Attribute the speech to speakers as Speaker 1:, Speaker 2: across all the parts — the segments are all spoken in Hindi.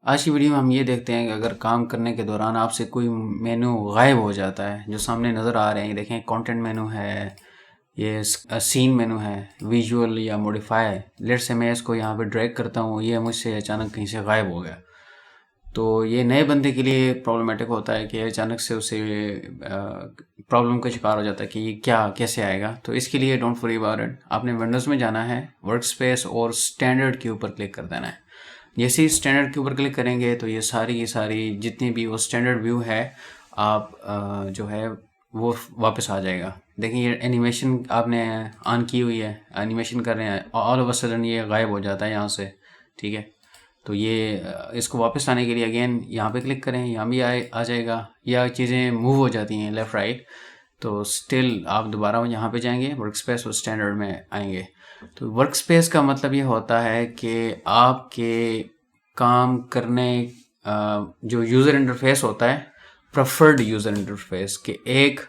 Speaker 1: आज की वीडियो में हम ये देखते हैं कि अगर काम करने के दौरान आपसे कोई मेनू गायब हो जाता है, जो सामने नज़र आ रहे हैं, देखें कंटेंट मेनू है, ये सीन मेनू है, विजुअल या मॉडिफाई। लेट से मैं इसको यहाँ पे ड्रैग करता हूँ, ये मुझसे अचानक कहीं से गायब हो गया। तो ये नए बंदे के लिए प्रॉब्लमेटिक होता है कि अचानक से उसे प्रॉब्लम का शिकार हो जाता है कि ये क्या कैसे आएगा। तो इसके लिए डोंट वरी अबाउट इट, आपने विंडोज़ में जाना है, वर्क स्पेस और स्टैंडर्ड के ऊपर क्लिक कर देना है। जैसे ही स्टैंडर्ड के ऊपर क्लिक करेंगे तो ये सारी की सारी जितनी भी वो स्टैंडर्ड व्यू है, आप जो है वो वापस आ जाएगा। देखिए ये एनिमेशन आपने ऑन की हुई है, एनिमेशन कर रहे हैं, ऑल ऑफ अ सडन ये गायब हो जाता है यहाँ से। ठीक है, तो ये इसको वापस लाने के लिए अगेन यहाँ पे क्लिक करें, यहाँ भी आ जाएगा, या चीज़ें मूव हो जाती हैं लेफ़्ट राइट। तो स्टिल आप दोबारा यहाँ पे जाएंगे, वर्क स्पेस और स्टैंडर्ड में आएंगे। तो वर्क स्पेस का मतलब ये होता है कि आपके काम करने जो यूज़र इंटरफेस होता है, प्रेफर्ड यूज़र इंटरफेस के एक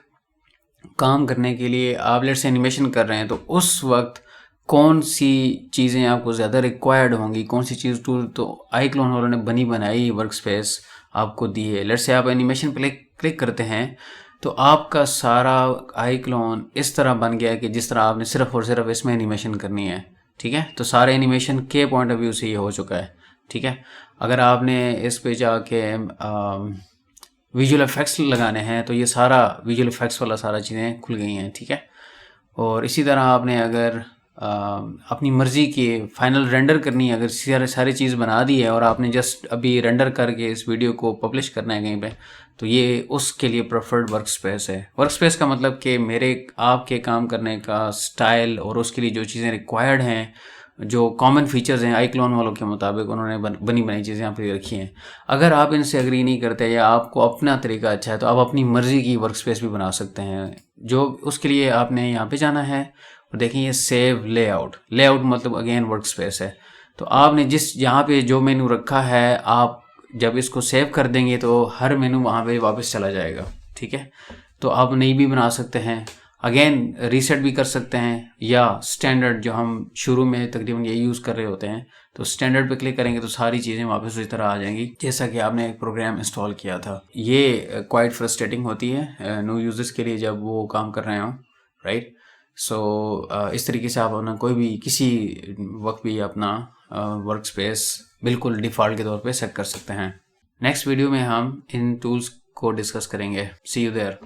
Speaker 1: काम करने के लिए आप लेट से एनिमेशन कर रहे हैं, तो उस वक्त कौन सी चीज़ें आपको ज़्यादा रिक्वायर्ड होंगी, कौन सी चीज़ टूल तो iClone वालों ने बनी बनाई वर्क स्पेस आपको दी है। लेट से आप एनिमेशन पे क्लिक करते हैं तो आपका सारा iClone इस तरह बन गया है कि जिस तरह आपने सिर्फ और सिर्फ इसमें एनिमेशन करनी है। ठीक है, तो सारे एनिमेशन के पॉइंट ऑफ व्यू से ये हो चुका है। ठीक है, अगर आपने इस पे जाके विजुअल इफेक्ट्स लगाने हैं तो ये सारा विजुअल इफेक्ट्स वाला सारा चीज़ें खुल गई हैं। ठीक है, और इसी तरह आपने अगर अपनी मर्ज़ी की फाइनल रेंडर करनी है, अगर सारी चीज़ बना दी है और आपने जस्ट अभी रेंडर करके इस वीडियो को पब्लिश करना है कहीं पे, तो ये उसके लिए प्रेफर्ड वर्क स्पेस है। वर्क स्पेस का मतलब कि मेरे आपके काम करने का स्टाइल और उसके लिए जो चीज़ें रिक्वायर्ड हैं, जो कॉमन फीचर्स हैं iClone वालों के मुताबिक उन्होंने बनी बनाई चीज़ें यहाँ पे रखी हैं। अगर आप इनसे एग्री नहीं करते या आपको अपना तरीका अच्छा है तो आप अपनी मर्ज़ी की वर्क स्पेस भी बना सकते हैं। जो उसके लिए आपने यहाँ पे जाना है और देखें ये सेव लेआउट मतलब अगेन वर्क स्पेस है। तो आपने जिस यहाँ पे जो मेनू रखा है, आप जब इसको सेव कर देंगे तो हर मेनू वहाँ पे वापस चला जाएगा। ठीक है, तो आप नई भी बना सकते हैं, अगेन रीसेट भी कर सकते हैं, या स्टैंडर्ड जो हम शुरू में तकरीबन ये यूज़ कर रहे होते हैं, तो स्टैंडर्ड पे क्लिक करेंगे तो सारी चीज़ें वापस उसी तरह आ जाएंगी जैसा कि आपने एक प्रोग्राम इंस्टॉल किया था। ये क्वाइट फ्रस्ट्रेटिंग होती है न्यू यूज़र्स के लिए जब वो काम कर रहे हों, राइट। सो इस तरीके से आप अपना कोई भी किसी वक्त भी अपना वर्क स्पेस बिल्कुल डिफ़ॉल्ट के तौर पे सेट कर सकते हैं। नेक्स्ट वीडियो में हम इन टूल्स को डिस्कस करेंगे। सी यू देयर।